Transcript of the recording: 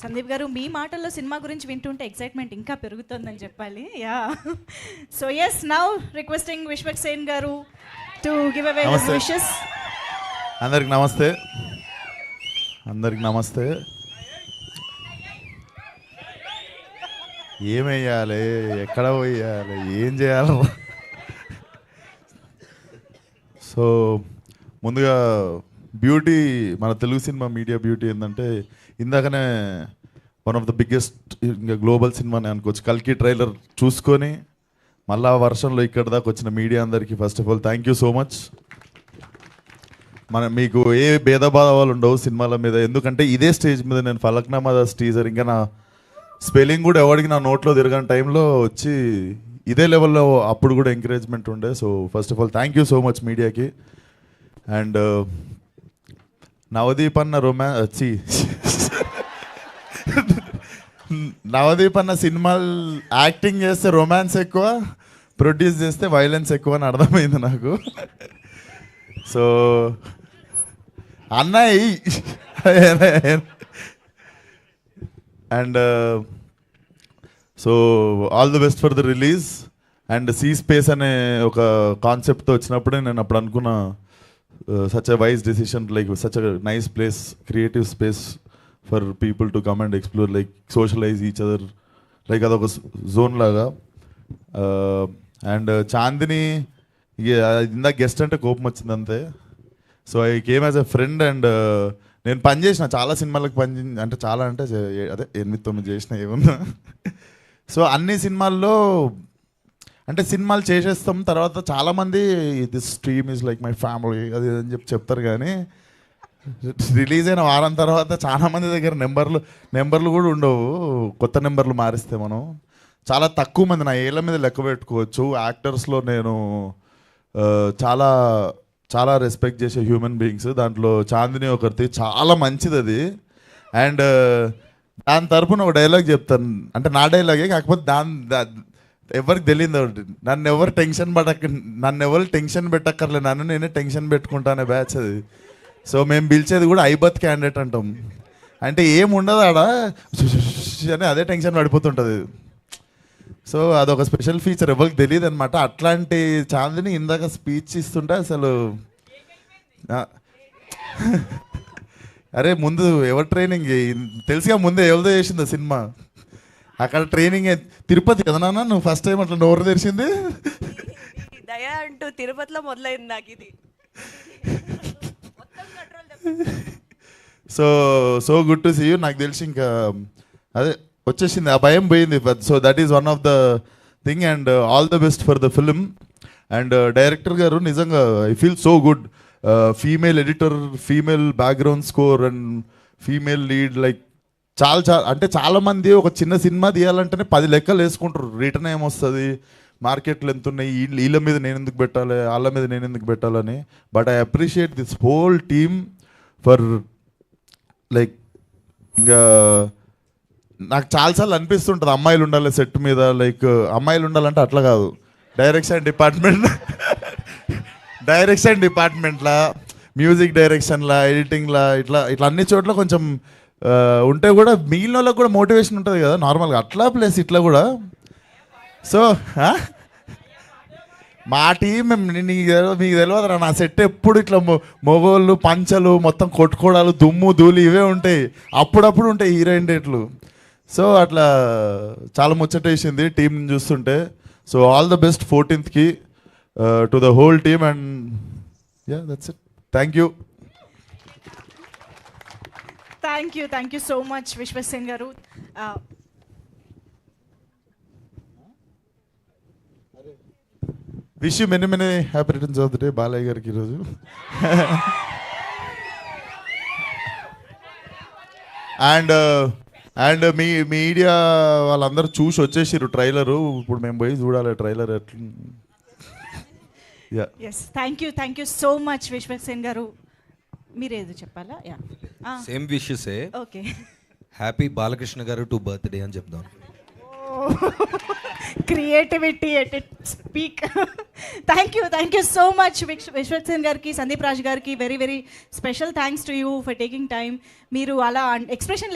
సందీప్ గారు, మీ మాటల్లో సినిమా గురించి వింటుంటే ఎక్సైట్మెంట్ ఇంకా పెరుగుతుందని చెప్పాలి. Yeah, so yes, now requesting Vishwaksen garu to give away his wishes. అందరికి నమస్తే. అందరికి నమస్తే. ఏం వేయాలి, ఎక్కడ పోయాలి, ఏం చేయాలి? సో ముందుగా బ్యూటీ, మన తెలుగు సినిమా మీడియా బ్యూటీ ఏంటంటే, ఇందాకనే వన్ ఆఫ్ ద బిగ్గెస్ట్ ఇంకా గ్లోబల్ సినిమాని అనుకోవచ్చు, కల్కి ట్రైలర్ చూసుకొని మళ్ళా వర్షంలో ఇక్కడ దాకా వచ్చిన మీడియా అందరికీ first of all thank you so much. మీకు ఏ భేదభావాలు ఉండవు సినిమాల మీద, ఎందుకంటే ఇదే స్టేజ్ మీద నేను ఫలక్నామా దాస్ టీజర్, ఇంకా నా స్పెల్లింగ్ కూడా ఎవరికి నా నోట్లో తిరగని టైంలో వచ్చి ఇదే లెవెల్లో అప్పుడు కూడా ఎంకరేజ్మెంట్ ఉండే. So first of all thank you so much మీడియాకి. అండ్ నవదీప్ అన్న నవదీప్ అన్న సినిమాలు యాక్టింగ్ చేస్తే రొమాన్స్ ఎక్కువ, ప్రొడ్యూస్ చేస్తే వైలెన్స్ ఎక్కువ అని అర్థమైంది నాకు. సో అన్నయ్య and so all the best for the release. And C space అనే ఒక కాన్సెప్ట్తో వచ్చినప్పుడే నేను అప్పుడు అనుకున్న such a wise decision, like such a nice place, creative space for people to come and explore, like socialise each other, like అదొక zone లాగా. And Chandini ఇందాక గెస్ట్ అంటే కోపం వచ్చింది అంతే. So I came as a friend. And నేను పనిచేసిన చాలా సినిమాలకు అంటే చాలా అంటే అదే 8-9 చేసిన ఏముందా. సో అన్ని సినిమాల్లో అంటే సినిమాలు చేసేస్తాం, తర్వాత చాలామంది this stream is like my family అది అని చెప్తారు, కానీ రిలీజ్ అయిన వారం తర్వాత చాలామంది దగ్గర నెంబర్లు కూడా ఉండవు. కొత్త నెంబర్లు మారిస్తే మనం చాలా తక్కువ మంది, నా ఏళ్ళ మీద లెక్క పెట్టుకోవచ్చు యాక్టర్స్లో నేను చాలా చాలా రెస్పెక్ట్ చేసే హ్యూమన్ బీయింగ్స్. దాంట్లో చాందిని ఒకరిది, చాలా మంచిది అది. అండ్ దాని తరపున ఒక డైలాగ్ చెప్తాను, అంటే నా డైలాగే కాకపోతే ఎవరికి తెలియదు. నన్ను ఎవరు టెన్షన్ పెట్టక్కర్లేదు, నన్ను నేనే టెన్షన్ పెట్టుకుంటానే బ్యాచ్ అది. సో మేము పిలిచేది కూడా ఐబత్ క్యాండిడేట్ అంటాం, అంటే ఏముండదు ఆడ అని అదే టెన్షన్ పడిపోతుంటుంది. సో అదొక స్పెషల్ ఫీచర్, ఎవరికి తెలియదు అనమాట. అట్లాంటి చాందిని ఇందాక స్పీచ్ ఇస్తుంటే అసలు అరే ముందు ఎవరు ట్రైనింగ్ తెలుసుగా, ముందే ఎవరిదో చేసింది సినిమా. అక్కడ ట్రైనింగ్ తిరుపతి కదా నాన్న, నువ్వు ఫస్ట్ టైం అట్లా నోరు తెరిచింది దయా అంటూ తిరుపతిలో మొదలైంది నాకు ఇది. So good to see you. నాకు తెలిసి ఇంకా అదే వచ్చేసింది, ఆ భయం పోయింది. So that is one of the thing. And all the best for the film. And director గారు నిజంగా I feel so good. Female editor, female background score and female lead, like అంటే చాలామంది ఒక చిన్న సినిమా తీయాలంటేనే 10 లెక్కలు వేసుకుంటారు, రిటర్న్ ఏమొస్తుంది, మార్కెట్లు ఎంత ఉన్నాయి, వీళ్ళ మీద నేను ఎందుకు పెట్టాలి, వాళ్ళ మీద నేను ఎందుకు పెట్టాలని. But I appreciate this whole team for like, ఇంకా నాకు చాలాసార్లు అనిపిస్తుంటుంది అమ్మాయిలు ఉండాలి సెట్ మీద, లైక్ అమ్మాయిలు ఉండాలంటే అట్లా కాదు, డైరెక్షన్ డిపార్ట్మెంట్లా, మ్యూజిక్ డైరెక్షన్లా, ఎడిటింగ్లా, ఇట్లా అన్ని చోట్ల కొంచెం ఉంటే కూడా మిగిలిన వాళ్ళకి కూడా మోటివేషన్ ఉంటుంది కదా నార్మల్గా, అట్లా ప్లస్ ఇట్లా కూడా. సో మా టీం మీకు తెలియదురా, నా సెట్ ఎప్పుడు ఇట్లా మొగోళ్ళు పంచలు మొత్తం కొట్టుకోవడాలు, దుమ్ము ధూళి ఇవే ఉంటాయి, అప్పుడప్పుడు ఉంటాయి హీరోయిన్ డేట్లు. సో అట్లా చాలా ముచ్చటేసింది టీంని చూస్తుంటే. So all the best 14th to the whole team. And yeah, that's it. Thank you. Thank you so much Vishwaksen garu. Wish you many happy returns of the day Balayya గారికి ఈరోజు. అండ్ మీ మీడియా వాళ్ళందరూ చూసి వచ్చేసారు ట్రైలరు, ఇప్పుడు మేము పోయి చూడాలి trailer ఎట్లా. Thank you so much Vishwaksen గారు. మీరేదో చెప్పాలా? సేమ్ విషెసే. ఓకే, హ్యాపీ బాలకృష్ణ గారు టు బర్త్డే అని చెప్దాం. Creativity at it speak. Thank you so much Vishwaksen గారికి, సందీప్ రాజ్ గారికి very very special thanks to you for taking time. మీరు అలా ఎక్స్ప్రెషన్